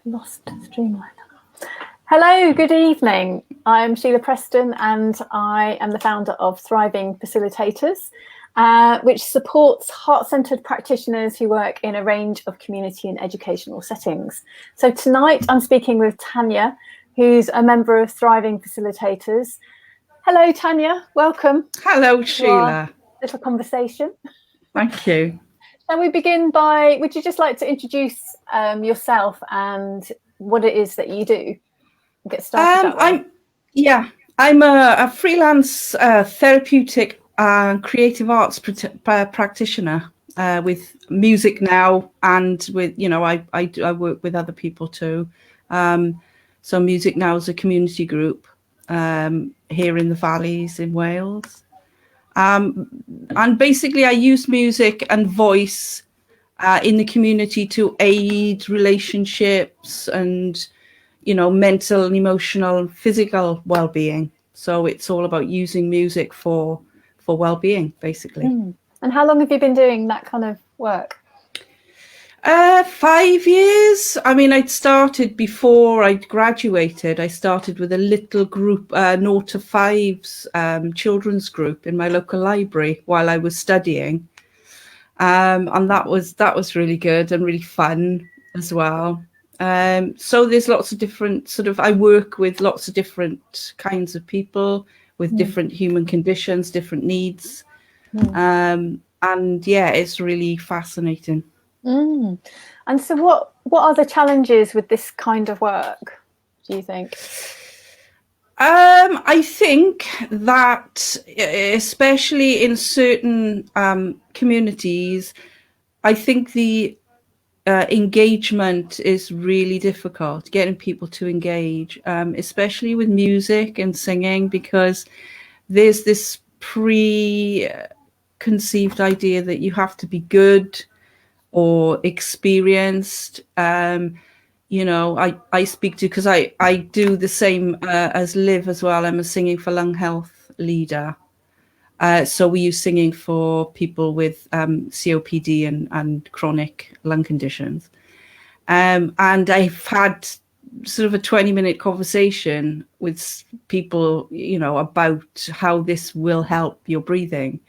Lost Streamliner. Hello, good evening. I'm Sheila Preston and I am the founder of Thriving Facilitators, which supports heart-centered practitioners who work in a range of community and educational settings. So tonight I'm speaking with Tanya, who's a member of Thriving Facilitators. Hello, Tanya. Welcome. Hello, Sheila. Little conversation. Thank you. Shall we begin by, would you just like to introduce yourself and what it is that you do? Get started I'm a freelance therapeutic and creative arts practitioner with music now, and with, I work with other people too. So Music Now is a community group here in the valleys in Wales. And basically I use music and voice in the community to aid relationships and, mental and emotional and physical well-being. So it's all about using music for well-being, basically. And how long have you been doing that kind of work? 5 years. I mean, I'd started before I graduated. I started with a little group, 0 to 5s children's group in my local library while I was studying. And that was really good and really fun as well. So there's lots of different I work with lots of different kinds of people with different human conditions, different needs. And yeah, it's really fascinating. And so what are the challenges with this kind of work, do you think? I think that especially in certain communities, I think the engagement is really difficult, getting people to engage, especially with music and singing, because there's this preconceived idea that you have to be good or experienced. I speak to, because I do the same as Liv as well. I'm a Singing for Lung Health leader. So we use singing for people with COPD and chronic lung conditions. And I've had sort of a 20-minute conversation with people, about how this will help your breathing.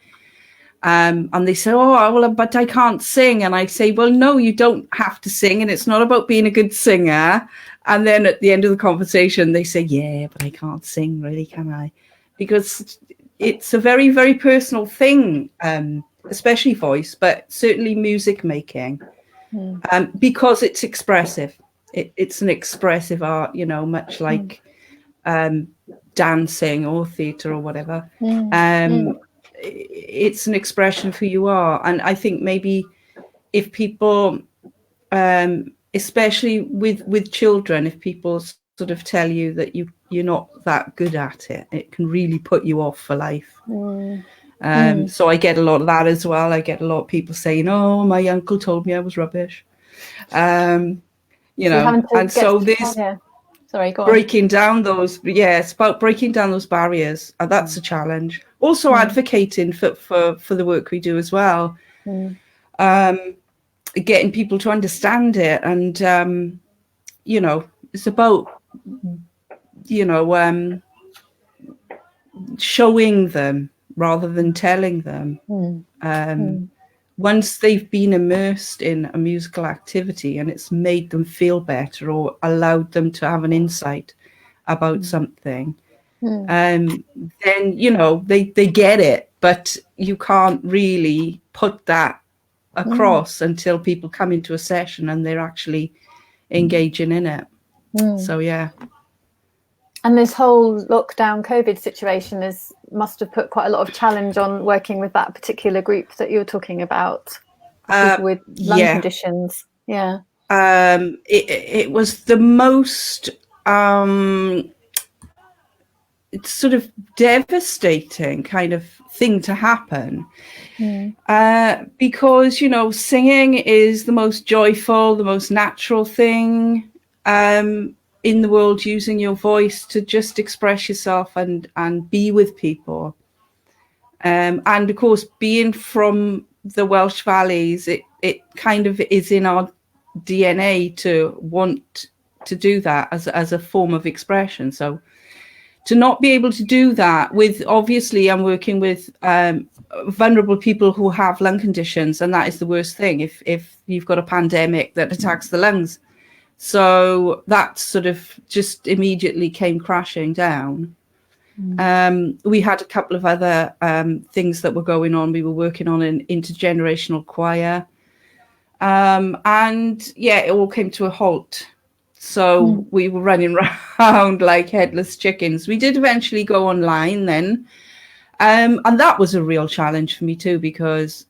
And they say, oh, well, but I can't sing. And I say, well, no, you don't have to sing. And it's not about being a good singer. And then at the end of the conversation, they say, yeah, but I can't sing really, can I? Because it's a very, very personal thing, especially voice, but certainly music making, because it's expressive. It's an expressive art, much like dancing or theatre or whatever. It's an expression of who you are. And I think maybe if people, especially with children, if people sort of tell you that you're not that good at it, it can really put you off for life. So I get a lot of that as well. I get a lot of people saying, oh, my uncle told me I was rubbish. And so this breaking down those, it's about breaking down those barriers, and that's a challenge. Also advocating for the work we do as well, getting people to understand it, and it's about showing them rather than telling them. Once they've been immersed in a musical activity and it's made them feel better or allowed them to have an insight about something, then they get it. But you can't really put that across until people come into a session and they're actually engaging in it. So yeah. And this whole lockdown COVID situation must have put quite a lot of challenge on working with that particular group that you're talking about, people with lung conditions. Yeah. It was the most sort of devastating kind of thing to happen, because singing is the most joyful, the most natural thing in the world, using your voice to just express yourself and be with people. And of course, being from the Welsh Valleys, it kind of is in our DNA to want to do that as a form of expression. So to not be able to do that with, obviously I'm working with vulnerable people who have lung conditions, and that is the worst thing if you've got a pandemic that attacks the lungs. So that sort of just immediately came crashing down. We had a couple of other things that were going on. We were working on an intergenerational choir. And yeah, it all came to a halt. So we were running around like headless chickens. We did eventually go online then. And that was a real challenge for me too, because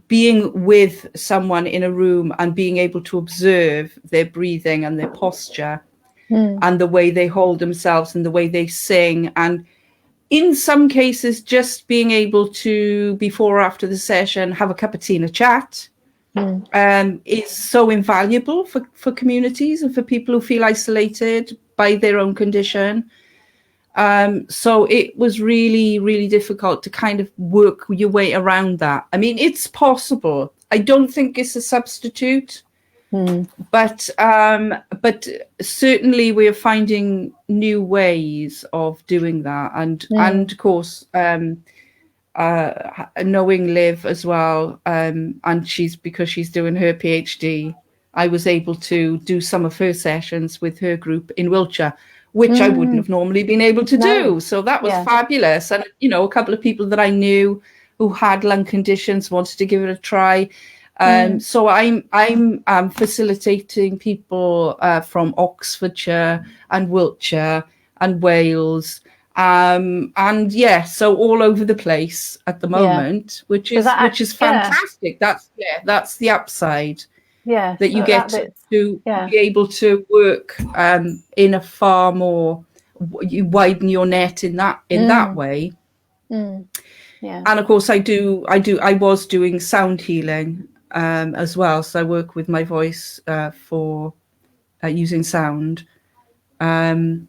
being with someone in a room and being able to observe their breathing and their posture and the way they hold themselves and the way they sing, and in some cases just being able to, before or after the session, have a cup of tea and a chat is so invaluable for communities and for people who feel isolated by their own condition. So it was really, really difficult to kind of work your way around that. I mean, it's possible. I don't think it's a substitute, but certainly we are finding new ways of doing that. And of course, knowing Liv as well, and because she's doing her PhD, I was able to do some of her sessions with her group in Wiltshire, which I wouldn't have normally been able to do. So that was fabulous. And, you know, a couple of people that I knew who had lung conditions wanted to give it a try. So I'm facilitating people from Oxfordshire and Wiltshire and Wales. And yeah, so all over the place at the moment, which is fantastic. That's the upside. Yeah, that you get to be able to work in a far more, you widen your net in that way. Yeah. And of course I was doing sound healing as well. So I work with my voice for using sound. And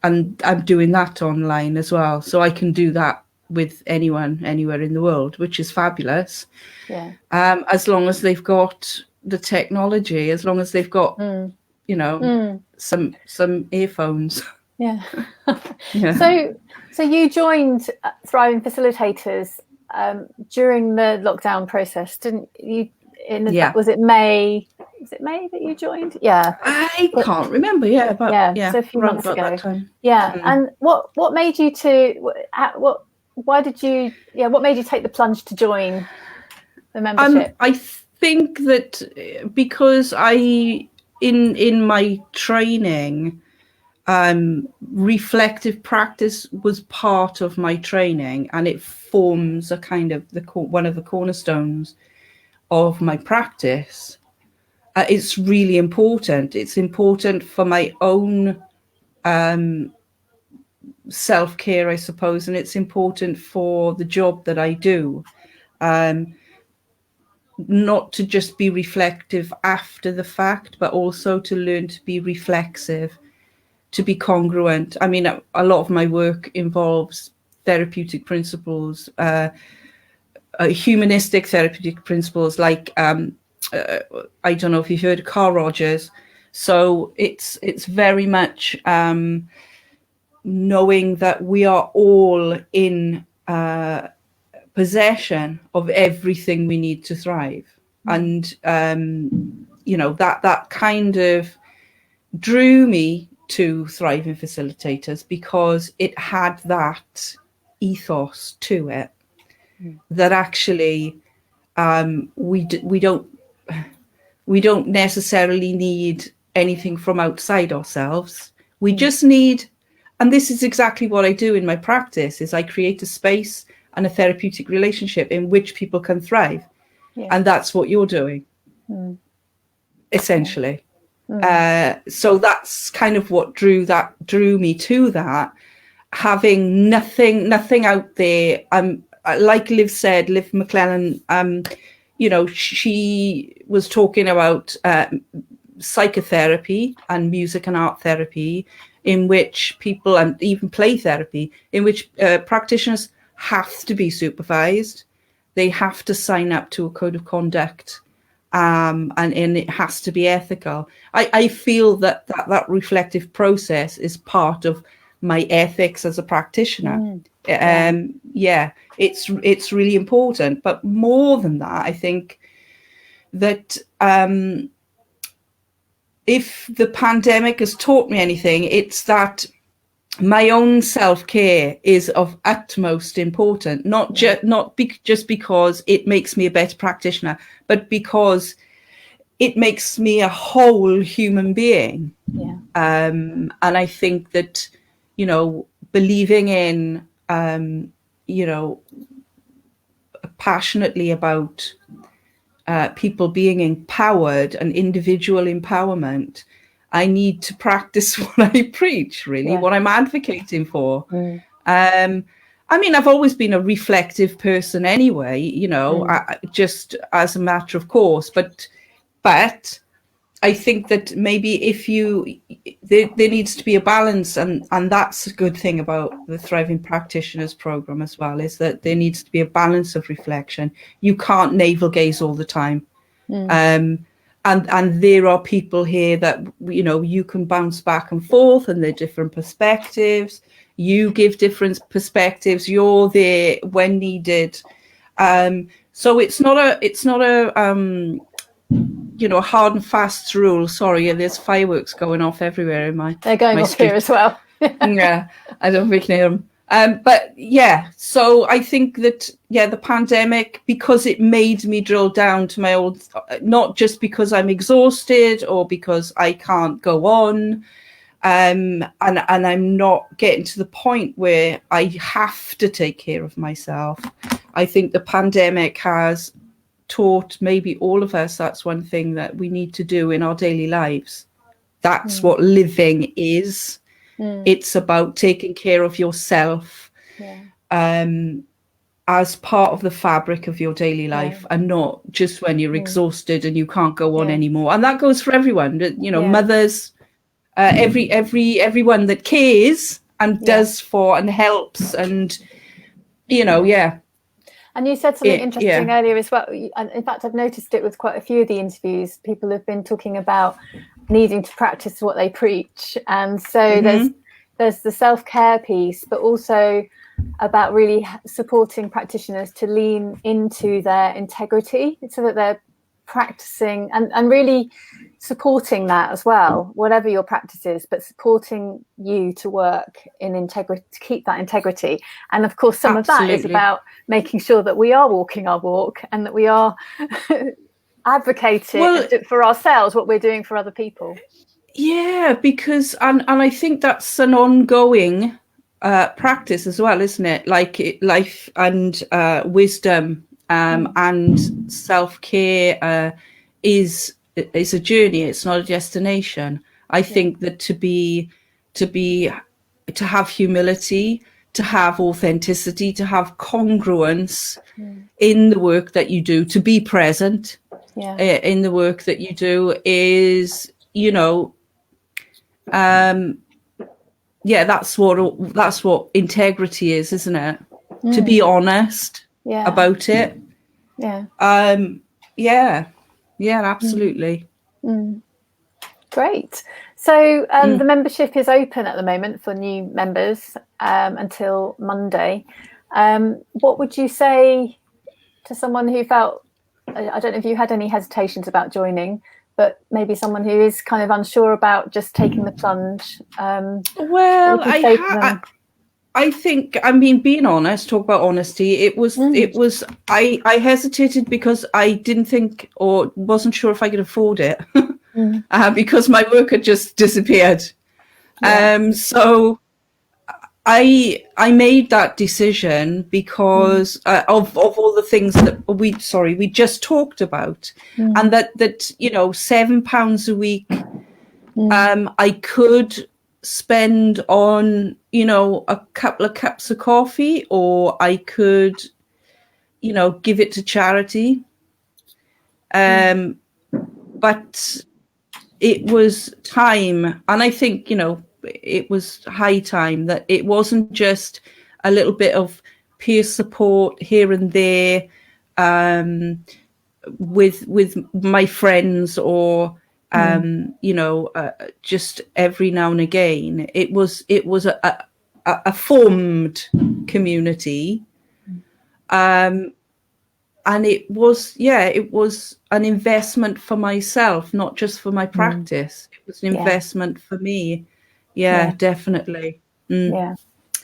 I'm doing that online as well. So I can do that with anyone, anywhere in the world, which is fabulous. Yeah. As long as they've got the technology, as long as they've got, you know, some earphones. Yeah. So you joined Thriving Facilitators during the lockdown process, didn't you? Was it May? Was it May that you joined? Yeah. I can't remember. Yeah, but so a few months ago. Yeah. And what made you what made you take the plunge to join the membership? I think that because in my training, reflective practice was part of my training, and it forms a kind of one of the cornerstones of my practice. It's really important. It's important for my own self-care, I suppose, and it's important for the job that I do. Not to just be reflective after the fact, but also to learn to be reflexive, to be congruent. I mean, a lot of my work involves therapeutic principles, humanistic therapeutic principles, like I don't know if you've heard of Carl Rogers. So it's very much knowing that we are all in possession of everything we need to thrive. And you know, that kind of drew me to Thriving Facilitators, because it had that ethos to it, that actually we don't necessarily need anything from outside ourselves. We just need, and this is exactly what I do in my practice, is I create a space and a therapeutic relationship in which people can thrive. And that's what you're doing, essentially. So that's kind of what drew me to that, having nothing out there. Like Liv said, Liv McClellan, you know, she was talking about psychotherapy and music and art therapy, in which people, and even play therapy, in which practitioners have to be supervised. They have to sign up to a code of conduct and it has to be ethical. I feel that reflective process is part of my ethics as a practitioner. It's really important. But more than that, I think that if the pandemic has taught me anything, it's that my own self-care is of utmost importance, not just because it makes me a better practitioner, but because it makes me a whole human being. And I think that, believing in, passionately about people being empowered and individual empowerment, I need to practice what I preach, really, what I'm advocating for. I mean, I've always been a reflective person anyway, just as a matter of course. But I think that maybe there needs to be a balance, and that's a good thing about the Thriving Practitioners program as well, is that there needs to be a balance of reflection. You can't navel gaze all the time. And there are people here that, you can bounce back and forth, and they're different perspectives. You give different perspectives. You're there when needed. So it's not a hard and fast rule. Sorry, there's fireworks going off everywhere in my. They're going my off street. here as well. Yeah, I don't think hear them. But yeah, so I think that, the pandemic, because it made me drill down to my old, not just because I'm exhausted or because I can't go on, and I'm not getting to the point where I have to take care of myself. I think the pandemic has taught maybe all of us that's one thing that we need to do in our daily lives. That's what living is. It's about taking care of yourself as part of the fabric of your daily life, and not just when you're exhausted and you can't go on anymore. And that goes for everyone, mothers, everyone that cares and does for and helps, and And you said something interesting earlier as well. And in fact, I've noticed it with quite a few of the interviews. People have been talking about needing to practice what they preach. And so there's the self-care piece, but also about really supporting practitioners to lean into their integrity so that they're practicing and really supporting that as well, whatever your practice is, but supporting you to work in integrity, to keep that integrity. And of course, some of that is about making sure that we are walking our walk and that we are advocating for ourselves what we're doing for other people. Yeah, because and I think that's an ongoing practice as well, isn't it? Like life and wisdom and self-care is a journey. It's not a destination. I think that to have humility, to have authenticity, to have congruence in the work that you do, to be present in the work that you do is, that's what integrity is, isn't it? To be honest about it. Absolutely. Great. So the membership is open at the moment for new members until Monday. What would you say to someone who felt, I don't know if you had any hesitations about joining, but maybe someone who is kind of unsure about just taking the plunge? I think, being honest, talk about honesty. I hesitated because I didn't think or wasn't sure if I could afford it because my work had just disappeared. So I made that decision because of all the things that we just talked about, and that £7 a week I could spend on a couple of cups of coffee, or I could give it to charity, but it was time, and I think it was high time that it wasn't just a little bit of peer support here and there, with my friends, or just every now and again. It was a formed community, and it was an investment for myself, not just for my practice. It was an investment for me. Yeah, definitely. Yeah,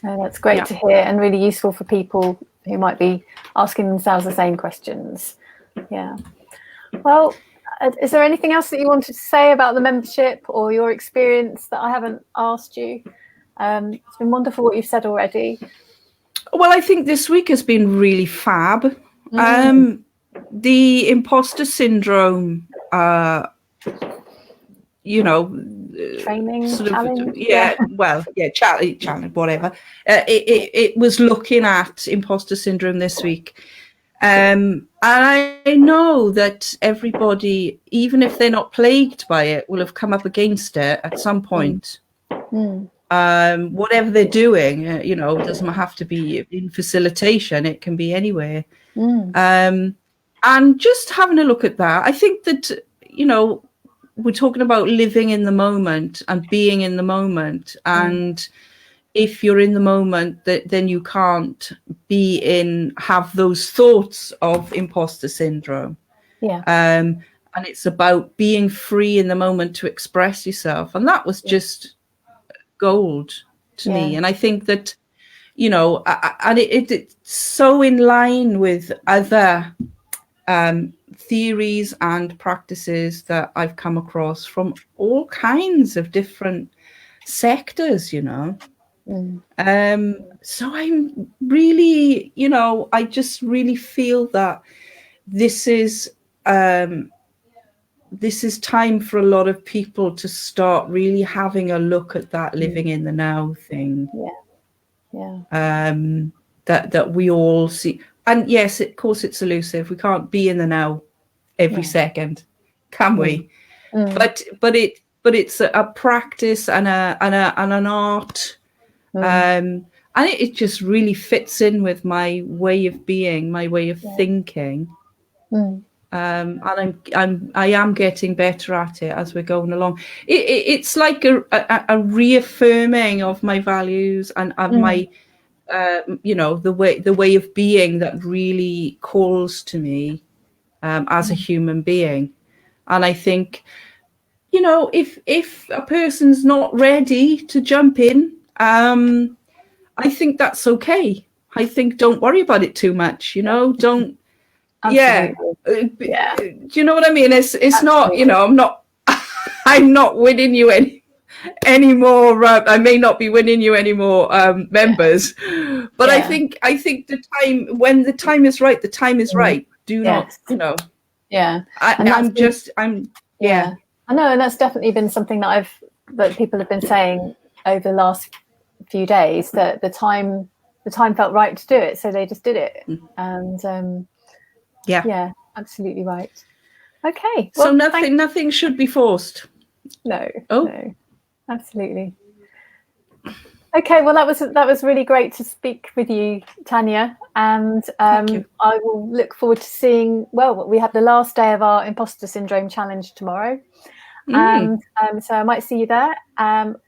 that's great to hear, and really useful for people who might be asking themselves the same questions. Yeah. Well, is there anything else that you wanted to say about the membership or your experience that I haven't asked you? It's been wonderful what you've said already. Well, I think this week has been really fab. The imposter syndrome, training sort of, challenge. challenge, whatever. It was looking at imposter syndrome this week. And I know that everybody, even if they're not plagued by it, will have come up against it at some point. Whatever they're doing, it doesn't have to be in facilitation. It can be anywhere. And just having a look at that, I think that, we're talking about living in the moment and being in the moment. And if you're in the moment, then you can't have those thoughts of imposter syndrome. And it's about being free in the moment to express yourself. And that was just gold to me. And I think that, and it's so in line with other theories and practices that I've come across from all kinds of different sectors, so I'm really, I just really feel that this is time for a lot of people to start really having a look at that living in the now thing. That we all see. And yes, of course, it's elusive. We can't be in the now every second, can we? But it's a practice and an art, and it just really fits in with my way of being, my way of thinking. And I am getting better at it as we're going along. It's like a reaffirming of my values and of my the way of being that really calls to me as a human being. And I think, if a person's not ready to jump in, I think that's okay. I think don't worry about it too much, don't. Absolutely. Do you know what I mean? It's not, I'm not winning you any more. I may not be winning you any more members, but I think when the time is right, the time is right. Do not, Yeah. I know, and that's definitely been something that people have been saying over the last few days, that the time felt right to do it, so they just did it. And absolutely right. Okay. Well, so nothing should be forced. No. No. Absolutely. Okay, well, that was really great to speak with you, Tanya, and I will look forward to seeing. Well, we have the last day of our imposter syndrome challenge tomorrow, and so I might see you there,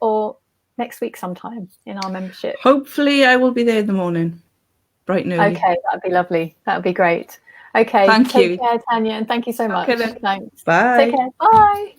or next week sometime in our membership. Hopefully, I will be there in the morning, bright and early. Okay, that'd be lovely. That'd be great. Okay, take care, Tanya, and thank you so much. Okay, then. Thanks. Bye. Take care. Bye.